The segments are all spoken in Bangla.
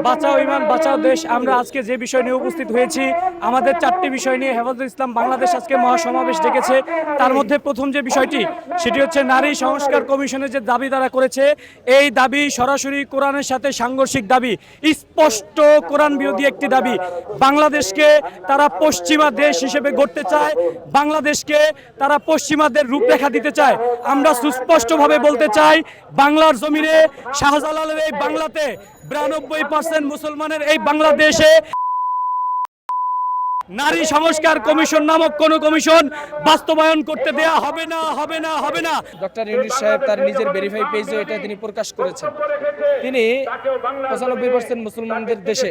বাঁচাও ইমান বাঁচাও দেশ। আমরা আজকে যে বিষয় নিয়ে উপস্থিত হয়েছি, আমাদের 4টি বিষয় নিয়ে হেফাজতে ইসলাম বাংলাদেশ আজকে মহাসমাবেশ ডেকেছে। তার মধ্যে প্রথম যে বিষয়টি, সেটি হচ্ছে নারী সংস্কার কমিশনের যে দাবি তারা করেছে, এই দাবি সরাসরি কোরআনের সাথে সাংঘর্ষিক দাবি, স্পষ্ট কোরআন বিরোধী একটি দাবি। বাংলাদেশকে তারা পশ্চিমা দেশ হিসেবে গড়তে চায়, বাংলাদেশকে তারা পশ্চিমাদের রূপরেখা দিতে চায়। আমরা সুস্পষ্টভাবে বলতে চাই, বাংলার জমিনে শাহজালালের এই বাংলাতে 92% মুসলমানের এই বাংলাদেশে নারী সংস্কার কমিশন নামক কোন কমিশন বাস্তবায়ন করতে দেয়া হবে না, হবে না, হবে না। ডক্টর ইউনূস সাহেব তার নিজের ভেরিফাই পেজে এটা তিনি প্রকাশ করেছেন। তিনি 95% মুসলমানদের দেশে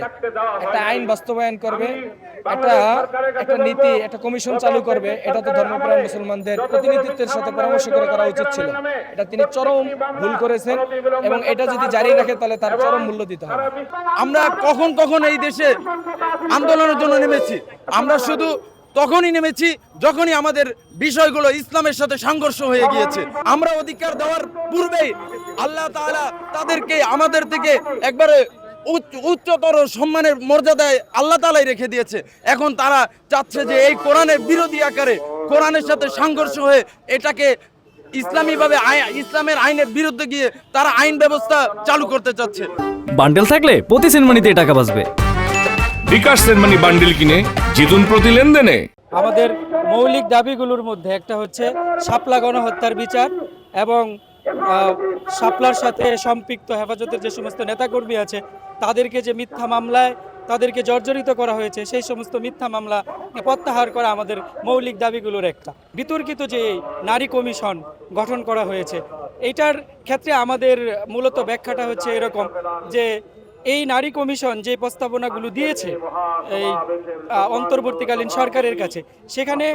একটা আইন বাস্তবায়ন করবে, একটা নীতি, একটা কমিশন চালু করবে। এটা তো ধর্মপ্রাণ মুসলমানদের প্রতিনিধিত্বের সাথে পরামর্শ করে করা উচিত ছিল। এটা তিনি চরম ভুল করেছেন এবং এটা যদি জারি রাখে তাহলে তার চরম মূল্য দিতে হবে। আমরা কখন এই দেশে আন্দোলনের জন্য নেমেছি, আমরা শুধু তখনই নেমেছি যখনই আমাদের বিষয়গুলো ইসলামের সাথে সংঘর্ষ হয়ে গিয়েছে। আমরা অধিকার দেওয়ার পূর্বেই আল্লাহ তাআলা তাদেরকে আমাদের থেকে একবারে উচ্চতর সম্মানের মর্যাদায় আল্লাহ তাআলাই রেখে দিয়েছে। এখন তারা চাচ্ছে যে এই কোরআনের বিরোধী আকারে, কোরআনের সাথে সংঘর্ষ হয়ে এটাকে ইসলামীভাবে ইসলামের আইনের বিরুদ্ধে গিয়ে তারা আইন ব্যবস্থা চালু করতে চাচ্ছে। বান্ডেল থাকলে প্রতি সেনমানিতে টাকা বাঁচবে। বিকাশ সেনমানি বান্ডেল কিনে জিতুন প্রতি লেনদেনে। আমাদের মৌলিক দাবিগুলোর মধ্যে একটা হচ্ছে শাপলা গণহত্যার বিচার এবং শাপলার সাথে সম্পৃক্ত হেফাজতের যে সমস্ত নেতাকর্মী আছে তাদেরকে যে মিথ্যা মামলায় তাদেরকে জর্জরিত করা হয়েছে, সেই সমস্ত মিথ্যা মামলা প্রত্যাহার করা আমাদের মৌলিক দাবিগুলোর একটা। বিতর্কিত যে নারী কমিশন গঠন করা হয়েছে, এইটার ক্ষেত্রে আমাদের মূলত ব্যাখ্যাটা হচ্ছে এরকম যে এই নারী কমিশন যে প্রস্তাবনাগুলো দিয়েছে এই অন্তর্বর্তীকালীন সরকারের কাছে, সেখানে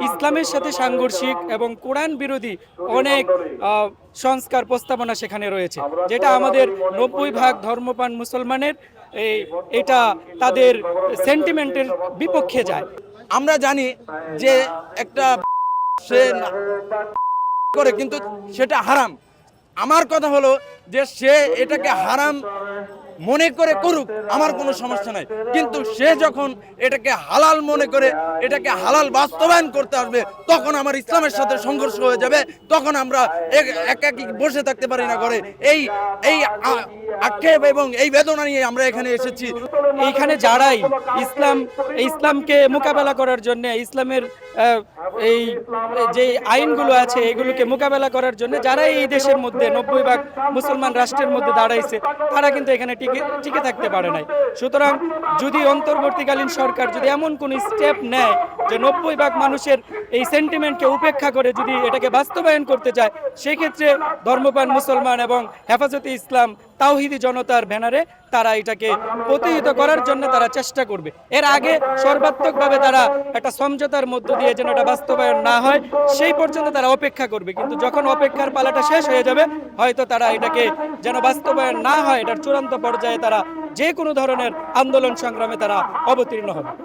ইসলামের সাথে সাংঘর্ষিক এবং কোরআন বিরোধী অনেক সংস্কার প্রস্তাবনা সেখানে রয়েছে, যেটা আমাদের 90% ধর্মপ্রাণ মুসলমানের এটা তাদের সেন্টিমেন্টের বিপক্ষে যায়। আমরা জানি যে একটা সে করে কিন্তু সেটা হারাম। আমার কথা হলো যে সে এটাকে হারাম মনে করে করুক, আমার কোনো সমস্যা নাই, কিন্তু সে যখন এটাকে হালাল মনে করে এটাকে হালাল বাস্তবায়ন করতে আসবে তখন আমার ইসলামের সাথে সংঘর্ষ হয়ে যাবে। তখন আমরা একাকি বসে থাকতে পারি না ঘরে। এই আক্ষেপ এবং এই বেদনা নিয়ে আমরা এখানে এসেছি। এইখানে যারাই ইসলামকে মোকাবেলা করার জন্য, ইসলামের এই যে আইনগুলো আছে এগুলোকে মোকাবেলা করার জন্য যারা এই দেশের মধ্যে 90% মুসলমান রাষ্ট্রের মধ্যে দাঁড়াইছে, তারা কিন্তু এখানে টিকে থাকতে পারে নাই। সুতরাং যদি অন্তর্বর্তীকালীন সরকার যদি এমন কোন স্টেপ নেয় যে 90% মানুষের এই সেন্টিমেন্টকে উপেক্ষা করে যদি এটাকে বাস্তবায়ন করতে চায়, সেক্ষেত্রে ধর্মপ্রাণ মুসলমান এবং হেফাজতে ইসলাম তাওহিদি জনতার ব্যানারে তারা এটাকে প্রতিহত করার জন্য তারা চেষ্টা করবে। এর আগে সর্বাত্মকভাবে তারা একটা সমঝোতার মধ্য দিয়ে যেন এটা বাস্তবায়ন না হয় সেই পর্যন্ত তারা অপেক্ষা করবে, কিন্তু যখন অপেক্ষার পালাটা শেষ হয়ে যাবে হয়তো তারা এটাকে যেন বাস্তবায়ন না হয় এটার চূড়ান্ত পর্যায়ে তারা যে কোনো ধরনের আন্দোলন সংগ্রামে তারা অবতীর্ণ হবে।